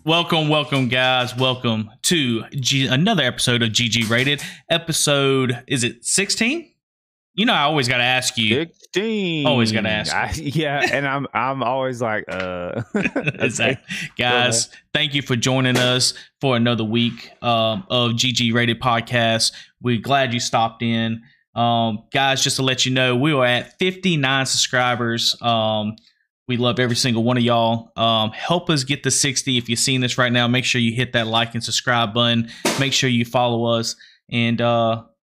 Welcome, guys. Welcome to another episode of GG Rated. Episode, is it 16? You know, I always got to ask you. 16. Always got to ask you. Yeah, and I'm always like, Exactly. Guys, thank you for joining us for another week of GG Rated Podcast. We're glad you stopped in. Guys, just to let you know, we are at 59 subscribers. We love every single one of y'all. Help us get to 60. If you're seeing this right now, make sure you hit that like and subscribe button. Make sure you follow us. And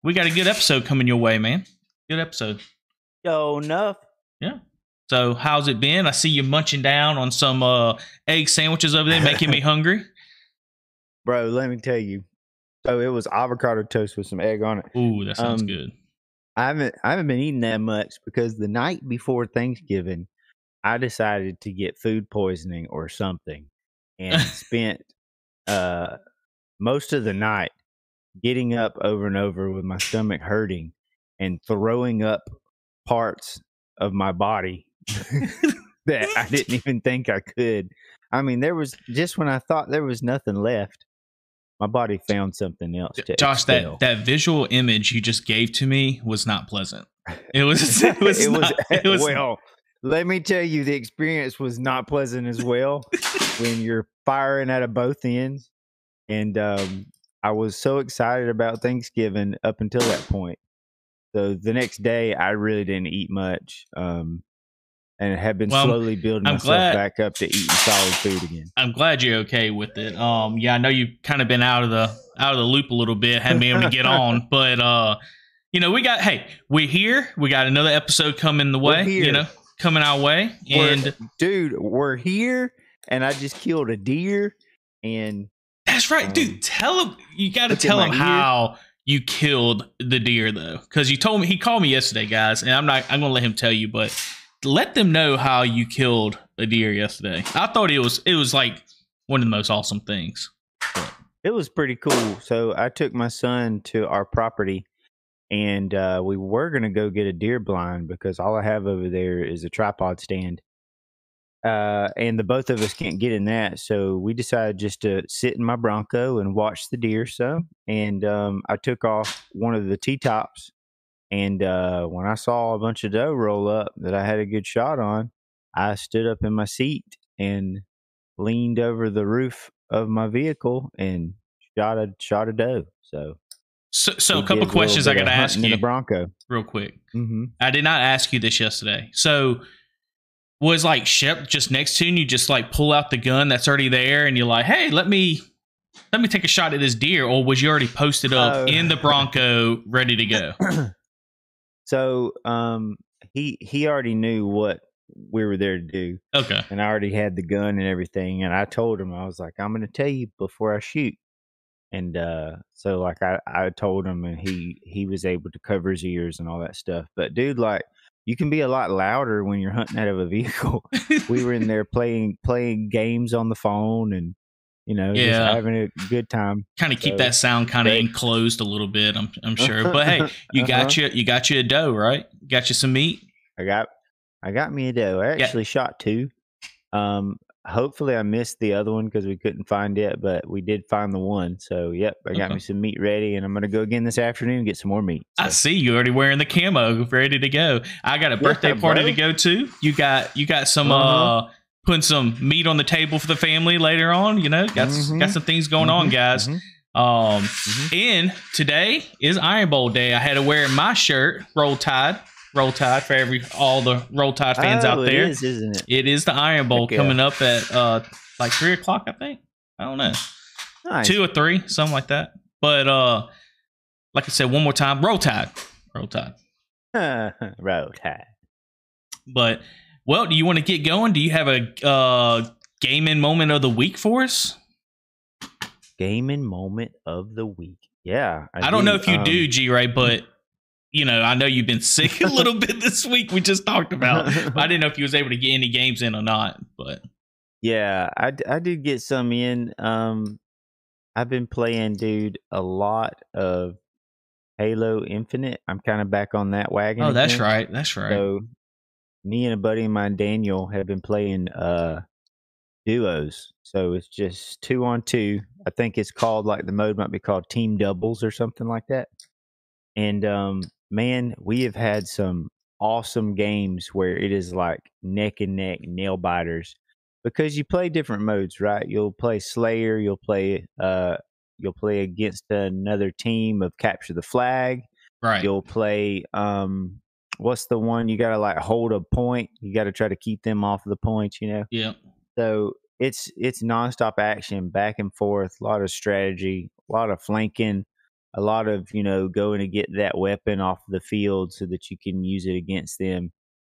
we got a good episode coming your way, man. Good episode. Yo, enough. Yeah. So how's it been? I see you munching down on some egg sandwiches over there, making me hungry. Bro, let me tell you. So it was avocado toast with some egg on it. Ooh, that sounds good. I haven't been eating that much because the night before Thanksgiving, I decided to get food poisoning or something and spent most of the night getting up over and over with my stomach hurting and throwing up parts of my body that I didn't even think I could. I mean, there was just when I thought there was nothing left, my body found something else to Josh, expel. that visual image you just gave to me was not pleasant. It was well, let me tell you, the experience was not pleasant as well when you're firing out of both ends. And I was so excited about Thanksgiving up until that point. So the next day, I really didn't eat much and have been slowly building myself back up to eating solid food again. I'm glad you're okay with it. Yeah, I know you've kind of been out of the loop a little bit, haven't been able to get on, but you know, we're here. We got another episode coming the way. You know. Coming our way, and we're here, and I just killed a deer, and that's right, dude. Tell him, you got to tell him how you killed the deer, though, because he called me yesterday, guys, and I'm gonna let him tell you, but let them know how you killed a deer yesterday. I thought it was like one of the most awesome things. But it was pretty cool. So I took my son to our property. And we were going to go get a deer blind because all I have over there is a tripod stand. And the both of us can't get in that. So we decided just to sit in my Bronco and watch the deer some. And I took off one of the T-tops. And when I saw a bunch of doe roll up that I had a good shot on, I stood up in my seat and leaned over the roof of my vehicle and shot a doe. So a couple questions I got to ask you in the Bronco real quick. Mm-hmm. I did not ask you this yesterday. So was like Shep just next to you and you just like pull out the gun that's already there and you're like, hey, let me take a shot at this deer, or was you already posted up in the Bronco ready to go? So he already knew what we were there to do. Okay. And I already had the gun and everything, and I told him, I was like, I'm gonna tell you before I shoot. And so like I told him, and he was able to cover his ears and all that stuff. But dude, like, you can be a lot louder when you're hunting out of a vehicle. We were in there playing games on the phone, and you know, just having a good time. Kind of keep that sound kind of enclosed a little bit, I'm sure. But hey, you got you a doe, right? Got you some meat. I got me a doe. I actually shot two. Hopefully I missed the other one because we couldn't find it, but we did find the one. So, yep, I got me some meat ready, and I'm going to go again this afternoon and get some more meat. So. I see you already wearing the camo, ready to go. I got a birthday party to go to. You got some putting some meat on the table for the family later on. You know, got some things going on, guys. And today is Iron Bowl day. I had to wear my shirt, Roll Tide for all the Roll Tide fans out there. It is, isn't it? It is the Iron Bowl coming up at like 3:00, I think. I don't know. Nice. 2 or 3, something like that. But like I said, one more time, Roll Tide. Roll Tide. Roll Tide. But well, do you want to get going? Do you have a gaming moment of the week for us? Gaming moment of the week. Yeah. I don't know if you do, G-Ray, but you know, I know you've been sick a little bit this week. We just talked about. I didn't know if you was able to get any games in or not. But yeah, I did get some in. I've been playing, dude, a lot of Halo Infinite. I'm kind of back on that wagon. Oh, that's right. That's right. So me and a buddy of mine, Daniel, have been playing duos. So it's just 2-on-2. I think it's called, like, the mode might be called team doubles or something like that. And man, we have had some awesome games where it is like neck and neck nail biters because you play different modes, right? You'll play Slayer, you'll play against another team of capture the flag. Right. You'll play what's the one you gotta like hold a point? You gotta try to keep them off of the points, you know? Yeah. So it's nonstop action, back and forth, a lot of strategy, a lot of flanking, a lot of, going to get that weapon off the field so that you can use it against them.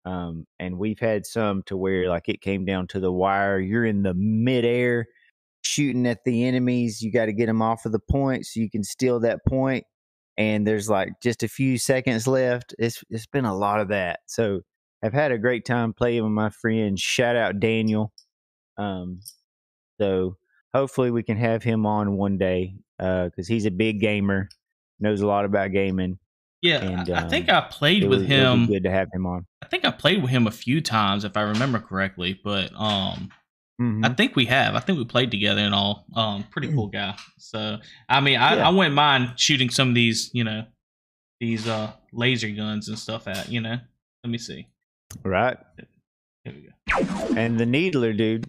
And we've had some to where like it came down to the wire. You're in the midair shooting at the enemies. You got to get them off of the point so you can steal that point. And there's like just a few seconds left. It's been a lot of that. So I've had a great time playing with my friends. Shout out Daniel. So hopefully we can have him on one day because he's a big gamer, knows a lot about gaming. Yeah, and, I think I played with him. It would be good to have him on. I think I played with him a few times, if I remember correctly. But I think we have. I think we played together and all. Pretty cool guy. So I mean, I wouldn't mind shooting some of these, these laser guns and stuff at. Let me see. Right. Here we go. And the needler, dude.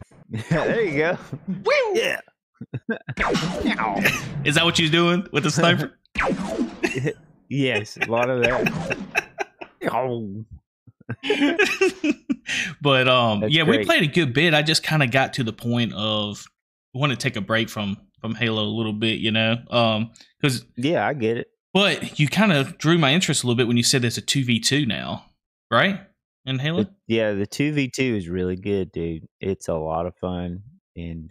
There you go. Woo! Yeah. Is that what you're doing with the sniper? Yes, a lot of that. Oh. But That's yeah, great. we played a good bit. I just kind of got to the point of want to take a break from Halo a little bit, because yeah, I get it. But you kind of drew my interest a little bit when you said there's a 2v2 now, right? In Halo? The 2v2 is really good, dude. It's a lot of fun, and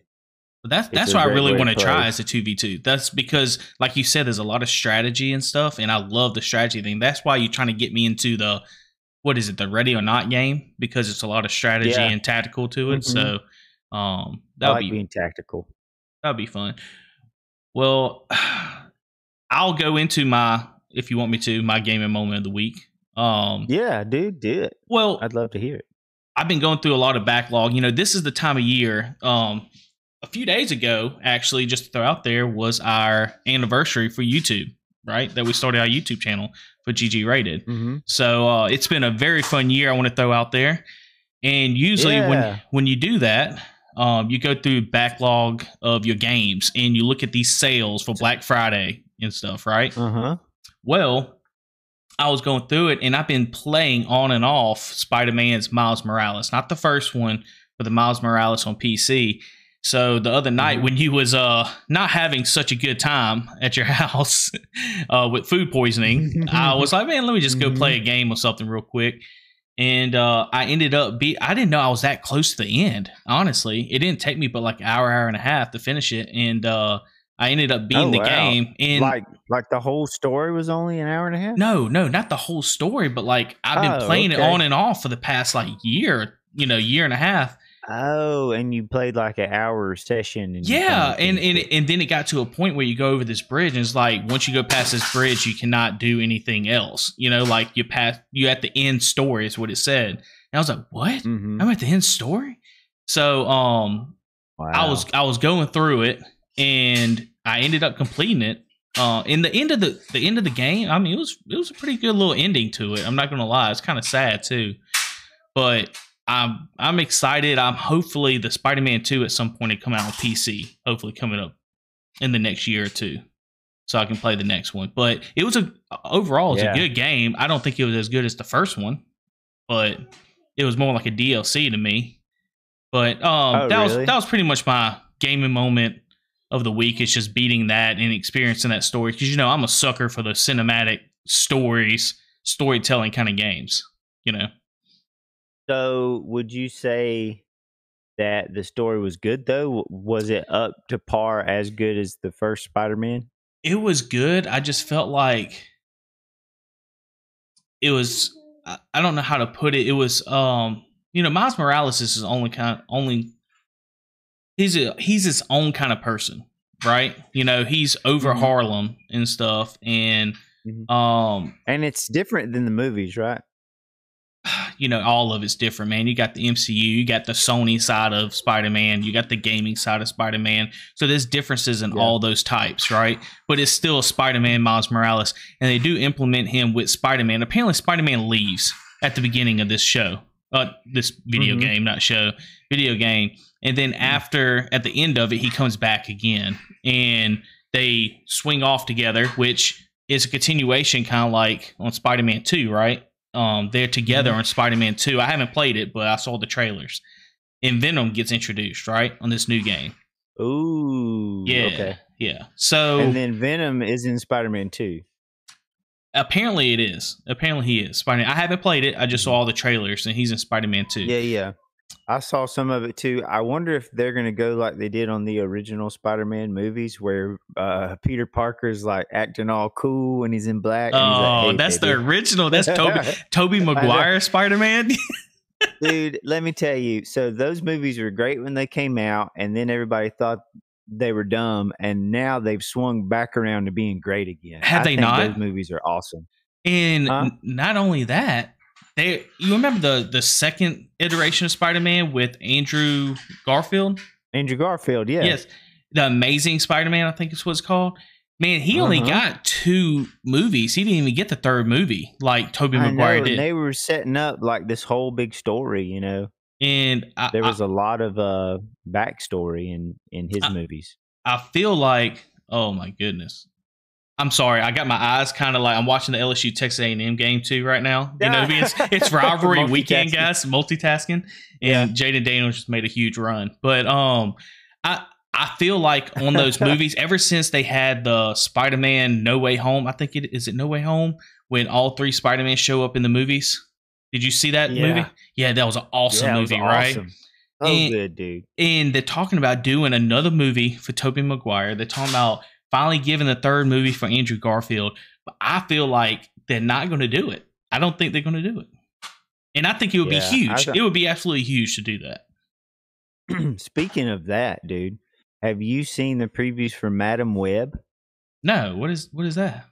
that's what I really want to try is the 2v2. That's because, like you said, there's a lot of strategy and stuff, and I love the strategy thing. That's why you're trying to get me into the the Ready or Not game, because it's a lot of strategy and tactical to it. So that'll be being tactical. That'll be fun. Well, I'll go into if you want me to, my gaming moment of the week. Yeah, dude, do it. Well, I'd love to hear it. I've been going through a lot of backlog. This is the time of year. A few days ago, actually, just to throw out there, was our anniversary for YouTube, right? That we started our YouTube channel for GG Rated. Mm-hmm. So it's been a very fun year. I want to throw out there. And usually when you do that, you go through backlog of your games and you look at these sales for Black Friday and stuff, right? Uh-huh. Well, I was going through it and I've been playing on and off Spider-Man's Miles Morales. Not the first one, but the Miles Morales on PC. So the other night when you was not having such a good time at your house with food poisoning, I was like, man, let me just go play a game or something real quick. And I ended up I didn't know I was that close to the end. Honestly, it didn't take me but like an hour and a half to finish it. And I ended up beating the game. And like the whole story was only an hour and a half? No, not the whole story, but like I've been playing it on and off for the past like year and a half. Oh, and you played like an hour session. And and then it got to a point where you go over this bridge, and it's like once you go past this bridge, you cannot do anything else. Like you at the end story is what it said. And I was like, what? I'm at the end story. So wow. I was going through it, and I ended up completing it. In the end of the game, I mean, it was a pretty good little ending to it. I'm not gonna lie, it's kind of sad too, but I'm excited. I'm hopefully the Spider-Man 2 at some point will come out on PC. Hopefully coming up in the next year or two, so I can play the next one. But it was overall a good game. I don't think it was as good as the first one, but it was more like a DLC to me. But that was pretty much my gaming moment of the week. It's just beating that and experiencing that story, because I'm a sucker for the cinematic storytelling kind of games. So would you say that the story was good, though? Was it up to par as good as the first Spider-Man? It was good. I just felt like it was, I don't know how to put it. It was, Miles Morales is his he's his own kind of person, right? He's over Harlem and stuff. And and it's different than the movies, right? all of it's different, man. You got the MCU, you got the Sony side of Spider-Man, you got the gaming side of Spider-Man. So there's differences in all those types, right? But it's still Spider-Man, Miles Morales, and they do implement him with Spider-Man. Apparently, Spider-Man leaves at the beginning of this show, this video game, not show, video game. And then at the end of it, he comes back again, and they swing off together, which is a continuation, kind of like on Spider-Man 2, right? They're together on Spider-Man 2. I haven't played it, but I saw the trailers. And Venom gets introduced, right, on this new game. Ooh. Yeah. Okay. Yeah. So, and then Venom is in Spider-Man 2. Apparently it is. Apparently he is. Spider-Man. I haven't played it. I just saw all the trailers, and he's in Spider-Man 2. Yeah. I saw some of it too. I wonder if they're going to go like they did on the original Spider-Man movies, where Peter Parker's like acting all cool when he's in black. And he's like, hey, that's baby. the original. That's Tobey Maguire Spider-Man. Dude, let me tell you. So those movies were great when they came out, and then everybody thought they were dumb, and now they've swung back around to being great again. Have they not? Those movies are awesome. And not only that, you remember the second iteration of Spider-Man with Andrew Garfield? Andrew Garfield, yeah. Yes. The Amazing Spider-Man, I think is what it's called. Man, he only got 2 movies. He didn't even get the third movie like Tobey Maguire did. And they were setting up like this whole big story, And there was a lot of backstory in his movies. I feel like, oh my goodness. I'm sorry. I got my eyes kind of like I'm watching the LSU Texas A&M game too right now. It's rivalry weekend, guys. Multitasking, and Jaden Daniels just made a huge run. But I feel like on those movies, ever since they had the Spider-Man No Way Home, I think is it No Way Home, when all 3 Spider-Man show up in the movies. Did you see that movie? Yeah, that was an awesome movie, right? Awesome. Oh, good, dude. And they're talking about doing another movie for Tobey Maguire. They're talking about finally giving the third movie for Andrew Garfield. But I feel like they're not going to do it. I don't think they're going to do it. And I think it would be huge. It would be absolutely huge to do that. Speaking of that, dude, have you seen the previews for Madam Web? No. What is that?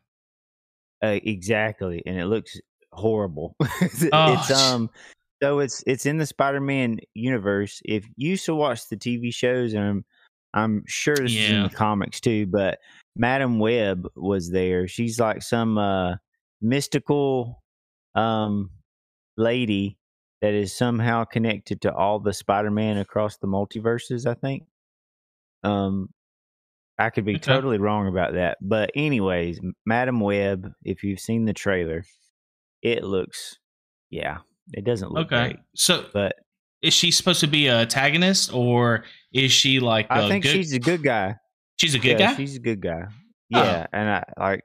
Exactly. And it looks horrible. So it's in the Spider-Man universe. If you used to watch the TV shows, and I'm sure this is in the comics too, but Madam Web was there. She's like some mystical lady that is somehow connected to all the Spider-Man across the multiverses, I think. I could be totally wrong about that. But anyways, Madam Web, if you've seen the trailer, it looks it doesn't look great. So but is she supposed to be an antagonist, or is she like I think she's a good guy. She's a good guy? She's a good guy. Yeah, and I like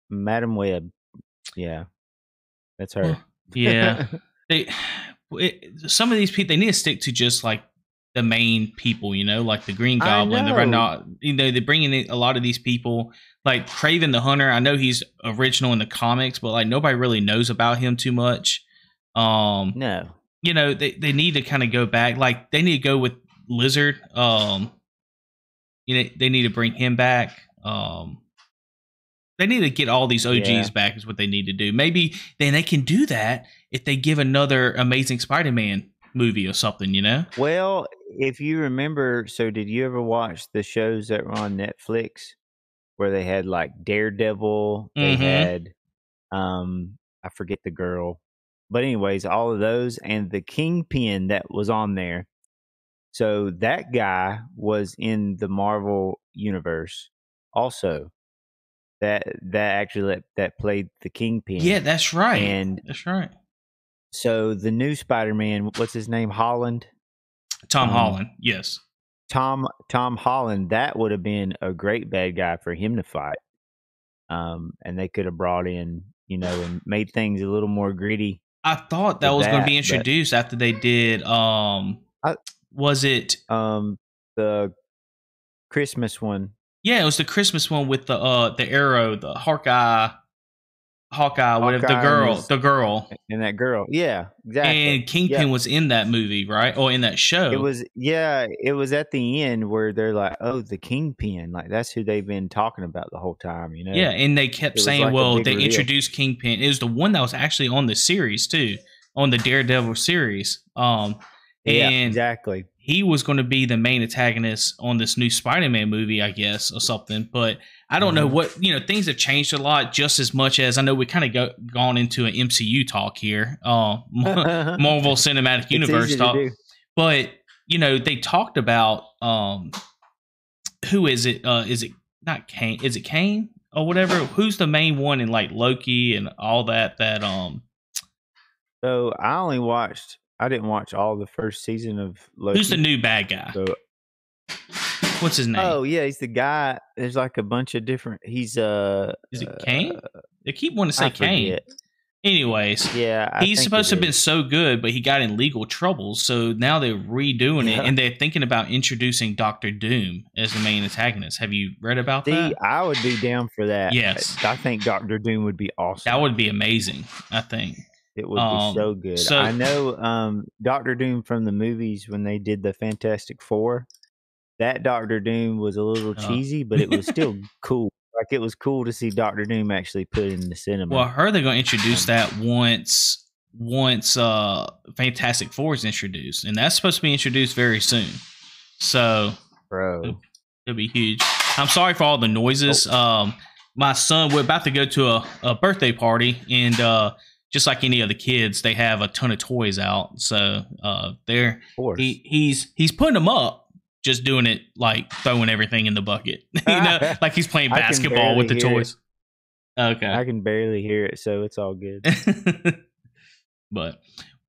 Madam Web. Yeah. That's her. Yeah. Some of these people, they need to stick to just like the main people, like the Green Goblin. They're not, they're bringing in a lot of these people, like Kraven the Hunter. I know he's original in the comics, but like nobody really knows about him too much. No. They need to kind of go back. Like they need to go with Lizard. They need to bring him back. They need to get all these OGs back is what they need to do. Maybe then they can do that if they give another Amazing Spider-Man movie or something, Well, if you remember, so did you ever watch the shows that were on Netflix where they had like Daredevil, they had I forget the girl. But anyways, all of those and the Kingpin that was on there. So that guy was in the Marvel universe also. That actually that played the Kingpin. Yeah, that's right. And that's right. So the new Spider-Man, what's his name? Holland? Tom Holland, yes. Tom Holland, that would have been a great bad guy for him to fight. And they could have brought in, and made things a little more gritty. I thought that was going to be introduced after they did was it the Christmas one? Yeah, it was the Christmas one with the Arrow, the Hawkeye, whatever, the girl. And that girl. Yeah, exactly. And Kingpin was in that movie, right? Or in that show. It was at the end where they're like, oh, the Kingpin. Like, that's who they've been talking about the whole time, Yeah, and they kept saying, they introduced Kingpin. It was the one that was actually on the series, too. on the Daredevil series. Yeah, And exactly. he was going to be the main antagonist on this new Spider-Man movie, I guess, or something. But I don't know what, things have changed a lot just as much as I know we kind of gone into an MCU talk here, Marvel Cinematic Universe talk. But, they talked about, who is it? Is it not Kane? Is it Kane or whatever? Who's the main one in like Loki and all that? So I didn't watch all the first season of Loki. Who's the new bad guy? So, what's his name? Oh yeah, he's the guy. There's like a bunch of different. He's Is it Kane? They keep wanting to say Kane. Anyways, yeah, he's supposed to have been so good, but he got in legal trouble. So now they're redoing it, and they're thinking about introducing Doctor Doom as the main antagonist. Have you read about that? I would be down for that. Yes, I think Doctor Doom would be awesome. That would be amazing. I think it would be so good. So, I know Doctor Doom from the movies when they did the Fantastic Four. That Doctor Doom was a little cheesy, but it was still cool. Like, it was cool to see Doctor Doom actually put in the cinema. Well, I heard they're going to introduce that once Fantastic Four is introduced, and that's supposed to be introduced very soon. So, bro, it'll be huge. I'm sorry for all the noises. My son, we're about to go to a birthday party, and just like any other kids, they have a ton of toys out. So he's putting them up. Just doing it like throwing everything in the bucket, like he's playing basketball with the toys. Okay, I can barely hear it, so it's all good. But,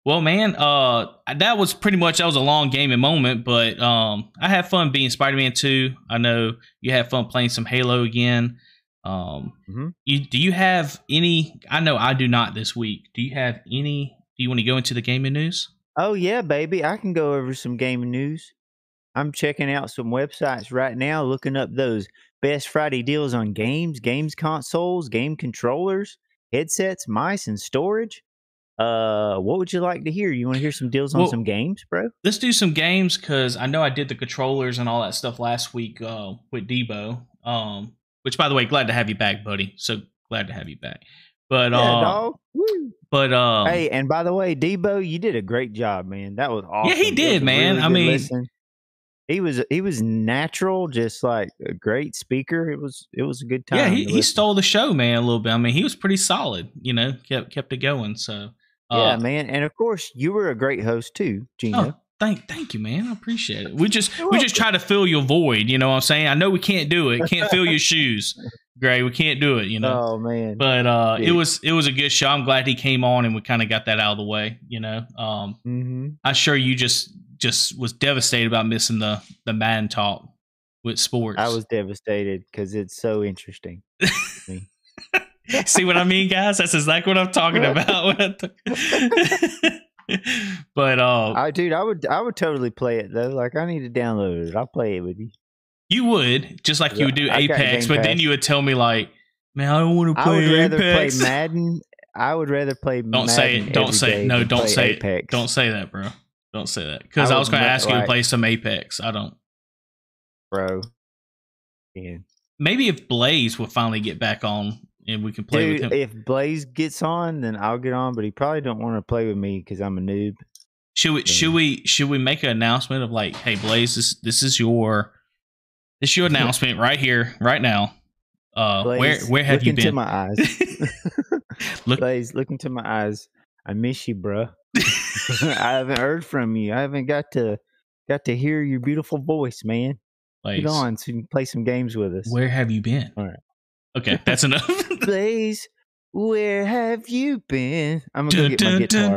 well, man, that was a long gaming moment, but I had fun being Spider-Man 2. I know you had fun playing some Halo again. Do you have any? I know I do not this week. Do you have any? Do you want to go into the gaming news? Oh yeah, baby, I can go over some gaming news. I'm checking out some websites right now, looking up those best Friday deals on games consoles, game controllers, headsets, mice, and storage. What would you like to hear? You want to hear some deals on some games, bro? Let's do some games, because I know I did the controllers and all that stuff last week with Debo. Which, by the way, glad to have you back, buddy. So glad to have you back. But dog. Woo. But hey, and by the way, Debo, you did a great job, man. That was awesome. Yeah, he did, man. Really, I mean. He was natural, just like a great speaker. It was a good time. Yeah, he stole the show, man, a little bit. I mean, he was pretty solid, kept it going. So yeah, man. And of course, you were a great host too, Gino. Oh, thank you, man. I appreciate it. We just try to fill your void, you know what I'm saying? I know we can't do it. Can't fill your shoes. Gray, we can't do it, Oh man. But it was a good show. I'm glad he came on and we kind of got that out of the way, I'm sure you just was devastated about missing the man talk with sports. I was devastated because it's so interesting. See what I mean, guys? That's exactly what I'm talking about. But I would totally play it though. Like, I need to download it. I'll play it with you. You would, just like you would do Apex, but then you would tell me like, man, I don't want to play Apex. I would rather play Madden. I would rather play Madden. Don't say it. Don't say it. No, don't say it. Don't say that, bro. Don't say that. Because I was going to ask you to play some Apex. I don't. Bro. Yeah. Maybe if Blaze will finally get back on and we can play with him. If Blaze gets on, then I'll get on, but he probably don't want to play with me because I'm a noob. Should we make an announcement of like, hey, Blaze, this is your announcement right here, right now. Blaze, where have you been? Look into my eyes. Blaze, look into my eyes. I miss you, bro. I haven't heard from you. I haven't got to hear your beautiful voice, man. Blaze, get on so you can play some games with us. Where have you been? All right. Okay, that's enough. Blaze, where have you been? I'm gonna go get my guitar.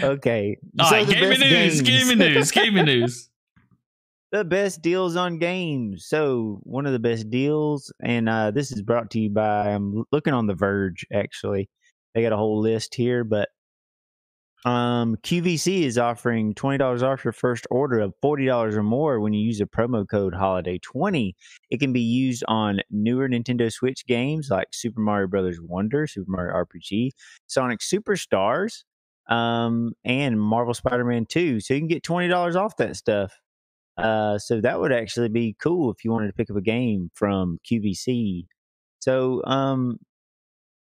Okay. All right, gaming news. The best deals on games. So one of the best deals, and this is brought to you by, I'm looking on The Verge, actually. They got a whole list here, but QVC is offering $20 off your first order of $40 or more when you use a promo code HOLIDAY20. It can be used on newer Nintendo Switch games like Super Mario Bros. Wonder, Super Mario RPG, Sonic Superstars, and Marvel Spider-Man 2. So you can get $20 off that stuff. So that would actually be cool if you wanted to pick up a game from QVC. So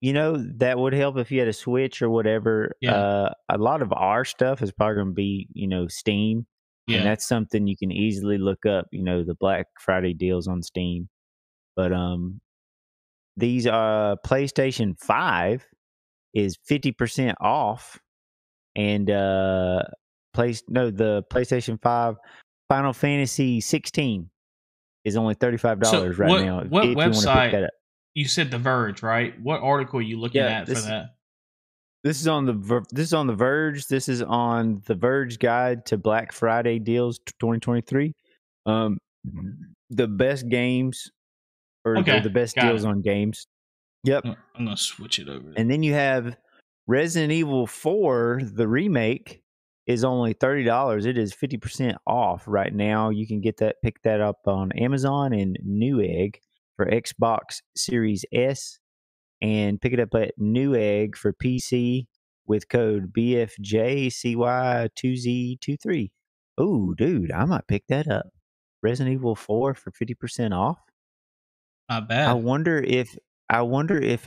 that would help if you had a Switch or whatever. Yeah. A lot of our stuff is probably going to be, Steam. And Yeah. that's something you can easily look up, the Black Friday deals on Steam. But these PlayStation 5 is 50% off. And the PlayStation 5 Final Fantasy 16 is only $35 right now. What if website? You want to pick that up. You said The Verge, right? What article are you looking at for that? This is on the Verge. This is on the Verge Guide to Black Friday Deals 2023. The best games or the best deals on games. Yep. I'm gonna switch it over. And then you have Resident Evil 4, the remake, is only $30. It is 50% off right now. You can pick that up on Amazon and Newegg for Xbox Series S, and pick it up at Newegg for PC with code BFJCY2Z23. Oh, dude, I might pick that up. Resident Evil 4 for 50% off. Not bad. I wonder if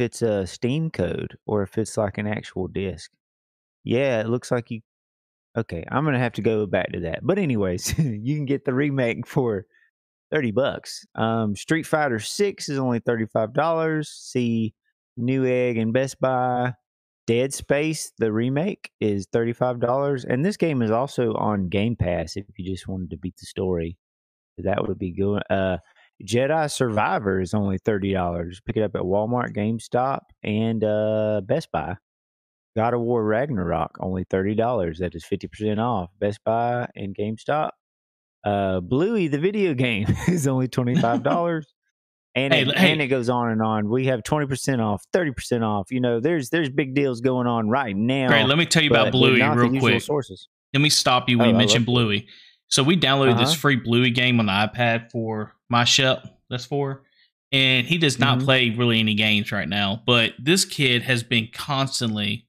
it's a Steam code or if it's like an actual disc. Yeah, it looks like you. Okay, I'm gonna have to go back to that. But anyways, you can get the remake for $30. Street Fighter 6 is only $35. See Newegg and Best Buy. Dead Space, the remake, is $35. And this game is also on Game Pass if you just wanted to beat the story. That would be good. Jedi Survivor is only $30. Pick it up at Walmart, GameStop, and Best Buy. God of War Ragnarok, only $30. That is 50% off. Best Buy and GameStop. Bluey, the video game, is only $25. And it goes on and on. We have 20% off, 30% off. There's big deals going on right now. Great. Let me tell you about Bluey real quick. Sources. Let me stop you when you mentioned Bluey. So we downloaded this free Bluey game on the iPad for my Shep. That's for. And he does not play really any games right now. But this kid has been constantly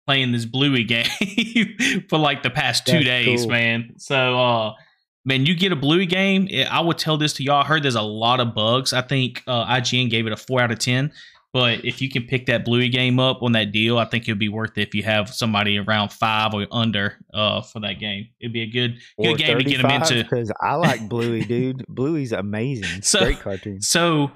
playing this Bluey game for like the past 2 days, cool. Man. So, man, you get a Bluey game, I would tell this to y'all. I heard there's a lot of bugs. I think IGN gave it a 4 out of 10. But if you can pick that Bluey game up on that deal, I think it'll be worth it if you have somebody around 5 or under for that game. It'd be a good game to get them into. Because I like Bluey, dude. Bluey's amazing. Great cartoon. So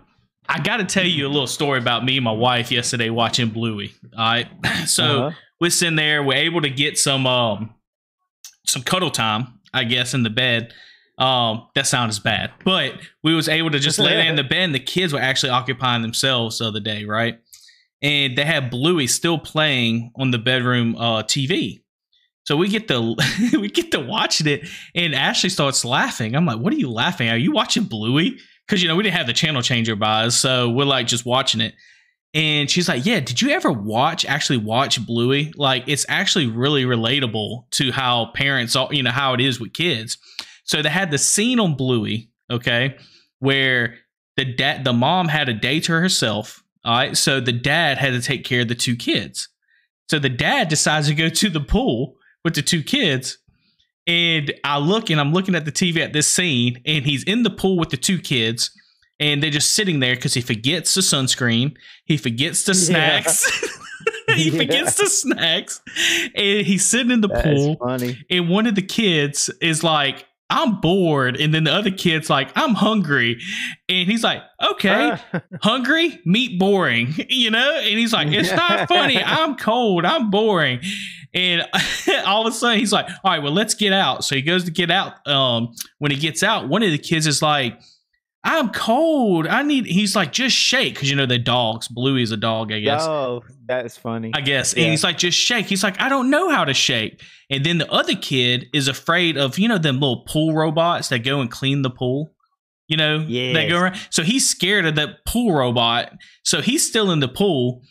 I got to tell you a little story about me and my wife yesterday watching Bluey. All right. So we're sitting there. We're able to get some cuddle time, I guess, in the bed. That sounds bad, but we was able to just lay there in the bed, and the kids were actually occupying themselves the other day, right? And they had Bluey still playing on the bedroom TV. So we get to watching it, and Ashley starts laughing. I'm like, "What are you laughing at? Are you watching Bluey?" Because we didn't have the channel changer by us, so we're like just watching it. And she's like, "Yeah, did you ever actually watch Bluey? Like, it's actually really relatable to how parents, how it is with kids." So they had the scene on Bluey, okay, where the mom had a day to herself. All right, so the dad had to take care of the 2 kids. So the dad decides to go to the pool with the 2 kids, and I'm looking at the TV at this scene, and he's in the pool with the 2 kids, and they're just sitting there because he forgets the sunscreen, he forgets the snacks. He forgets the snacks, and he's sitting in the pool. Funny. And one of the kids is like, "I'm bored," and then the other kid's like, "I'm hungry," and he's like, "Okay, hungry, meat boring," and he's like, "It's not funny. I'm cold. I'm boring," and all of a sudden he's like, "All right, well, let's get out." So he goes to get out. When he gets out, one of the kids is like, "I'm cold. He's like, "Just shake," because the dogs. Bluey is a dog, I guess. Oh, that's funny. I guess. Yeah. And he's like, "Just shake." He's like, "I don't know how to shake." And then the other kid is afraid of, them little pool robots that go and clean the pool. They go around. So he's scared of that pool robot. So he's still in the pool.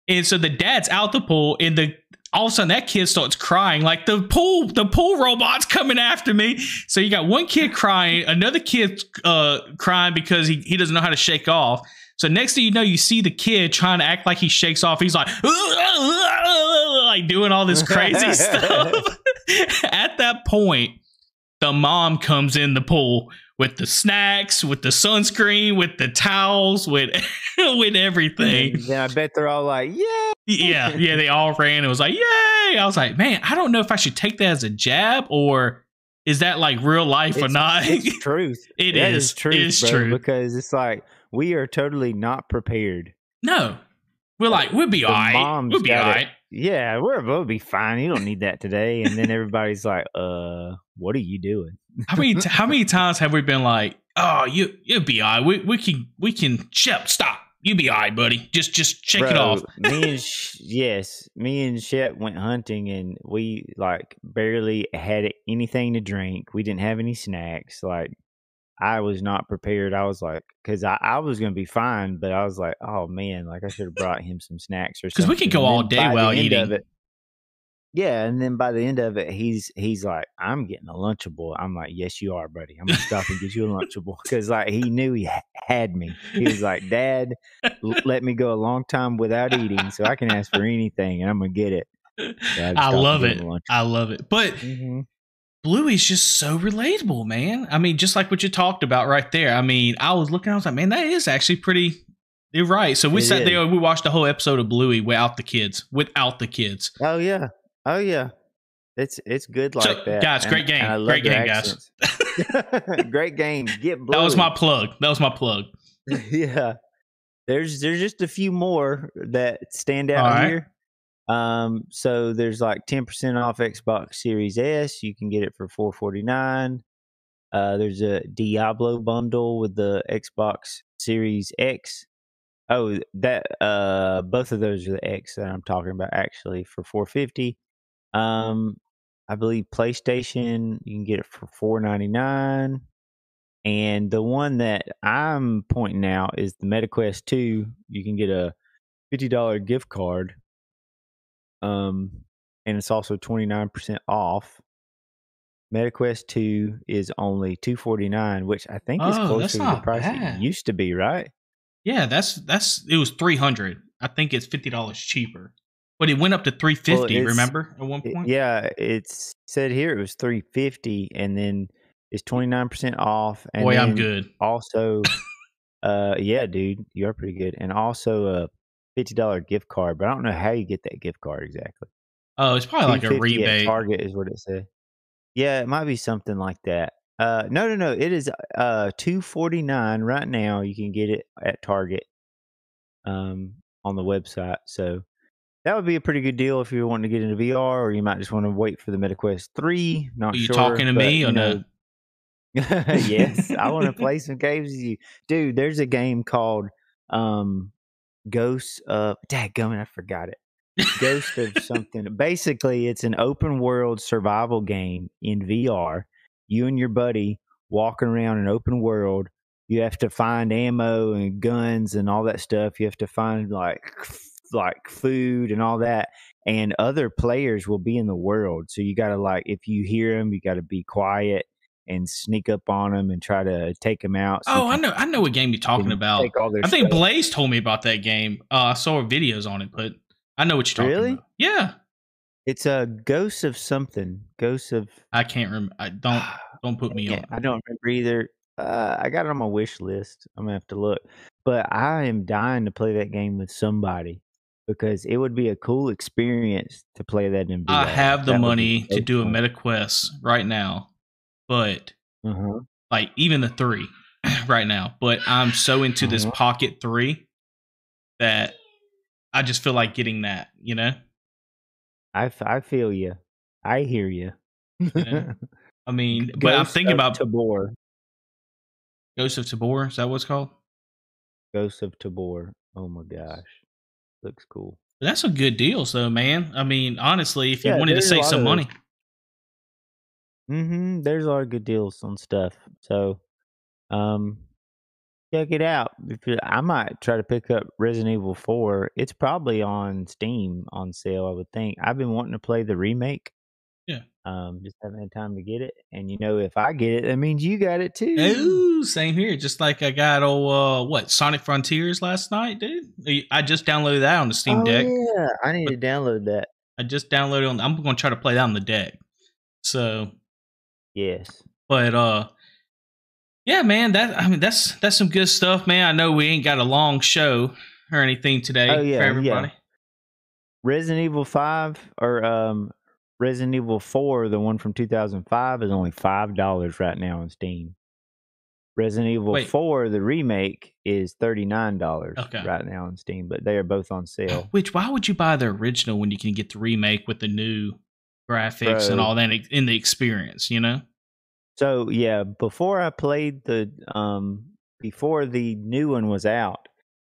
And so the dad's out the pool, and all of a sudden that kid starts crying, like, the pool robot's coming after me. So you got one kid crying, another kid crying because he doesn't know how to shake off. So next thing you know, you see the kid trying to act like he shakes off. He's like doing all this crazy stuff. At that point, the mom comes in the pool with the snacks, with the sunscreen, with the towels, with with everything. And I bet they're all like, yeah. Yeah, they all ran and was like, yay! I was like, man, I don't know if I should take that as a jab or is that like real life or not? It's truth. It that is truth, it's bro, true. because it's like we are totally not prepared. No. We're like, we'll be all right. We'll be all right. Yeah, we'll be fine. You don't need that today. And then everybody's like, what are you doing? How many times have we been like, oh, you'll be all right. We can Shep, stop. You be all right, buddy. Just shake it off. me and Shep went hunting and we like barely had anything to drink. We didn't have any snacks. Like I was not prepared. I was like, because I was going to be fine, but I was like, oh man, like I should have brought him some snacks or something. Because we could go all day while eating. Yeah, and then by the end of it, he's like, I'm getting a Lunchable. I'm like, yes, you are, buddy. I'm gonna stop and get you a Lunchable because like he knew he had me. He was like, Dad, let me go a long time without eating, so I can ask for anything, and I'm gonna get it. So I love it. I love it. But Bluey's just so relatable, man. I mean, just like what you talked about right there. I mean, I was looking, I was like, man, that is actually pretty. You're right. So we sat there and we watched the whole episode of Bluey without the kids. Oh yeah, it's good like that, guys. Great game, great game, guys. Great game. Get Bluey. That was my plug. Yeah, there's just a few more that stand out here. So there's like 10% off Xbox Series S. You can get it for $449. There's a Diablo bundle with the Xbox Series X. Oh, that both of those are the X that I'm talking about actually for $450. I believe PlayStation you can get it for $499, and the one that I'm pointing out is the MetaQuest 2. You can get a $50 gift card, and it's also 29% off. MetaQuest 2 is only $249, which I think is closer to the price it used to be, right? Yeah, that's it was $300. I think it's $50 cheaper. But it went up to $350, remember, at one point? It's said here it was $350, and then it's 29% off. And boy, I'm good. Also, yeah, dude, you are pretty good. And also a $50 gift card, but I don't know how you get that gift card exactly. Oh, it's probably like a rebate. Target is what it said. Yeah, it might be something like that. No. It is $249 right now. You can get it at Target on the website. So that would be a pretty good deal if you're wanting to get into VR, or you might just want to wait for the MetaQuest 3. Not sure. Are you talking to me or no? Yes, I want to play some games with you. Dude, there's a game called Ghosts of... Dadgummit, I forgot it. Ghost of something. Basically, it's an open world survival game in VR. You and your buddy walking around an open world. You have to find ammo and guns and all that stuff. You have to find like food and all that, and other players will be in the world. So you got to, like, if you hear them, you got to be quiet and sneak up on them and try to take them out. So I know what game you're talking about. I think Blaze told me about that game. I saw videos on it, but I know what you're talking about. Yeah. It's a Ghost of something. Ghost of... I can't remember. Don't put me on. I don't remember either. I got it on my wish list. I'm going to have to look. But I am dying to play that game with somebody, because it would be a cool experience to play that in VR. I have the money to do a MetaQuest right now, but like even the 3 right now. But I'm so into this Pocket 3 that I just feel like getting that, you know? I feel you. I hear you. Yeah. I mean, but I'm thinking about Tabor. Ghost of Tabor. Is that what it's called? Ghost of Tabor. Oh my gosh. Looks cool. That's some good deals, though, man. I mean, honestly, if you wanted to save some money. There's a lot of good deals on stuff. So, check it out. I might try to pick up Resident Evil 4. It's probably on Steam on sale, I would think. I've been wanting to play the remake. Yeah. Just haven't had time to get it. And if I get it, that means you got it too. Ooh, same here. Just like I got Sonic Frontiers last night, dude. I just downloaded that on the Steam Deck. Yeah, I need to download that. I just downloaded it I'm going to try to play that on the deck. So, yes. But Yeah, man. That's some good stuff, man. I know we ain't got a long show or anything today Oh for yeah, everybody. yeah. Resident Evil 5 or Resident Evil 4, the one from 2005, is only $5 right now on Steam. Resident Evil Wait. 4, the remake, is $39 Okay. right now on Steam, but they are both on sale. Which, why would you buy the original when you can get the remake with the new graphics and Bro. all that in the experience, you know? So yeah, before I played before the new one was out,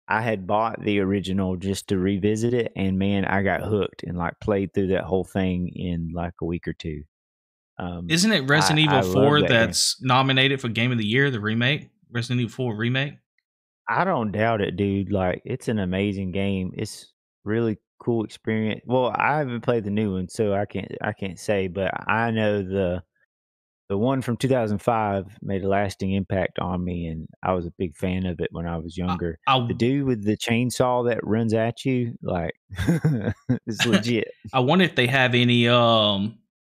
I had bought the original just to revisit it, and man, I got hooked and like played through that whole thing in like a week or two. Isn't it Resident I Evil love 4 that that's nominated for Game of the Year, the remake? Resident Evil 4 remake? I don't doubt it, dude. Like, it's an amazing game. It's really cool experience. Well, I haven't played the new one, so I can't say, but I know the one from 2005 made a lasting impact on me, and I was a big fan of it when I was younger. The dude with the chainsaw that runs at you, like, it's legit. I wonder if they have any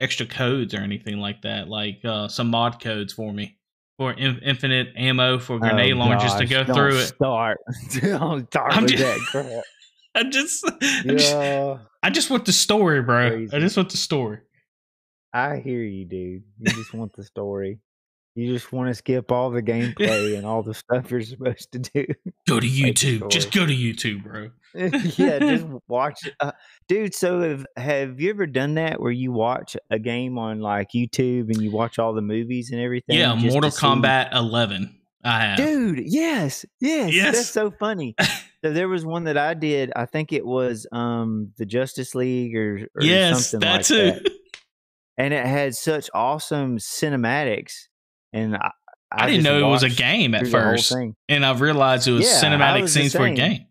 extra codes or anything like that, like some mod codes for me for infinite ammo for grenade launchers to go through it. Don't start with that crap. I just want the story, bro. Crazy. I just want the story. I hear you, dude. You just want the story. You just want to skip all the gameplay and all the stuff you're supposed to do. Go to YouTube. Just go to YouTube, bro. Yeah, just watch. Dude, so have you ever done that where you watch a game on like YouTube and you watch all the movies and everything? Yeah, Mortal Kombat 11. I have. Dude, yes. That's so funny. So there was one that I did. I think it was the Justice League or something like that. And it had such awesome cinematics. And I didn't know it was a game at first. And I realized it was cinematic scenes for a game.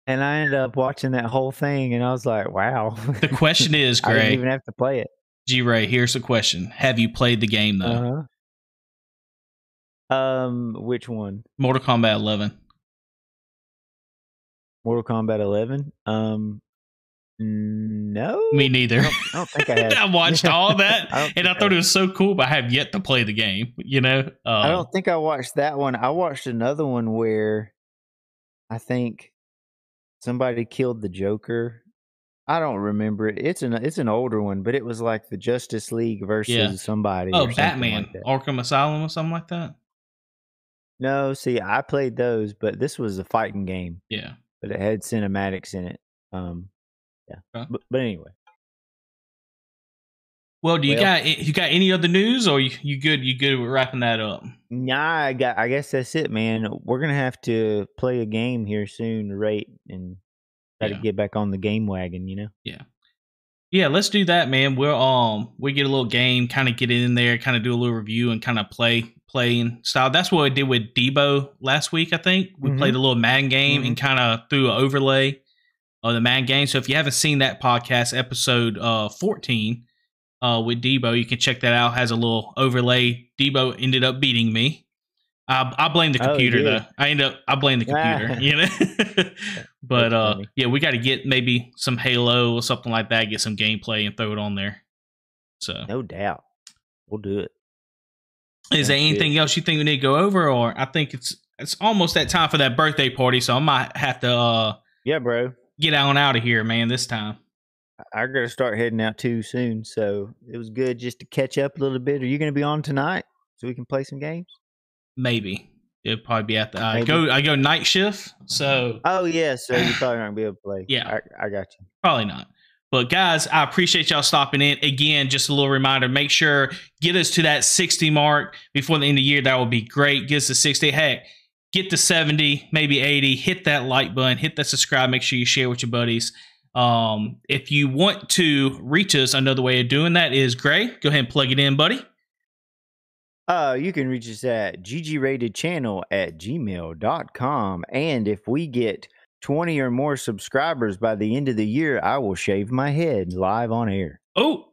And I ended up watching that whole thing, and I was like, wow. The question is, Gray. I didn't even have to play it. G-Ray, here's the question. Have you played the game, though? Which one? Mortal Kombat 11. Mortal Kombat 11? No. Me neither. I don't think I have. I watched all that, and I thought it was so cool, but I have yet to play the game, you know? I don't think I watched that one. I watched another one where I think somebody killed the Joker. I don't remember it. It's an older one, but it was like the Justice League versus somebody. Oh, Batman, like Arkham Asylum or something like that? No, see, I played those, but this was a fighting game. Yeah. But it had cinematics in it. Yeah. But anyway. Well, you got any other news, or you good with wrapping that up? Nah, I guess that's it, man. We're gonna have to play a game here soon, right? And try to get back on the game wagon, you know? Yeah, let's do that, man. We get a little game, kind of get in there, kind of do a little review, and kind of playing style. That's what I did with Debo last week. I think we played a little Madden game and kind of threw an overlay of the Madden game. So if you haven't seen that podcast, episode 14 with Debo, you can check that out. Has a little overlay. Debo ended up beating me. I blame the computer though. I blame the computer, you know. But we got to get maybe some Halo or something like that. Get some gameplay and throw it on there. So no doubt, we'll do it. Is there anything else you think we need to go over, or I think it's almost that time for that birthday party, so I might have to bro, get on out of here, man. This time I got to start heading out too soon, so it was good just to catch up a little bit. Are you going to be on tonight so we can play some games? Maybe it'll probably be at the I go night shift, so so you're probably not gonna be able to play. Yeah, I got you. Probably not. But guys, I appreciate y'all stopping in. Again, just a little reminder, make sure get us to that 60 mark before the end of the year. That would be great. Get us to 60. Heck, get to 70, maybe 80. Hit that like button, hit that subscribe. Make sure you share with your buddies. If you want to reach us, another way of doing that is Gray. Go ahead and plug it in, buddy. You can reach us at ggratedchannel@gmail.com. And if we get 20 or more subscribers by the end of the year, I will shave my head live on air. Oh,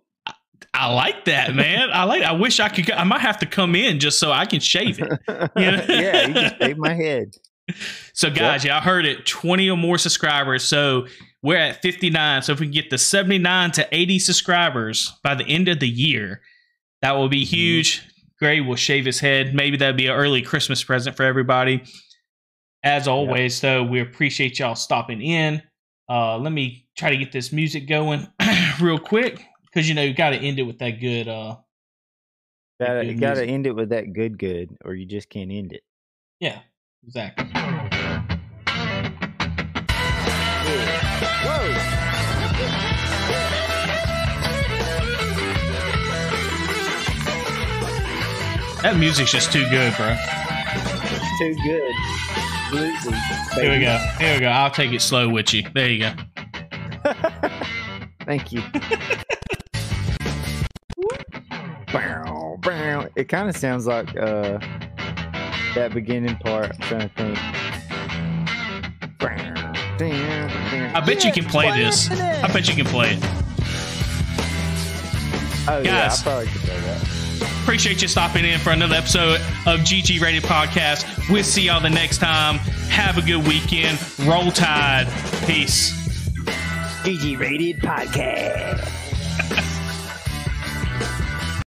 I like that, man. I wish I could. I might have to come in just so I can shave it. You know? Yeah, you can shave my head. So, guys, y'all heard it. 20 or more subscribers. So we're at 59. So if we can get to 79 to 80 subscribers by the end of the year, that will be huge. Gray will shave his head. Maybe that'd be an early Christmas present for everybody. As always, though, we appreciate y'all stopping in. Let me try to get this music going real quick because you got to end it with that good. Gotta end it with that good, or you just can't end it. Yeah, exactly. Whoa! That music's just too good, bro. It's too good. Bluesy, Here we go. Here we go. I'll take it slow with you. There you go. Thank you. Bow, bow. It kind of sounds like that beginning part. I'm trying to think. I bet you can play this. I bet you can play it. Oh, Guys, yeah, I probably could play that. Appreciate you stopping in for another episode of GG Rated Podcast. We'll see y'all the next time. Have a good weekend. Roll Tide. Peace. GG Rated Podcast.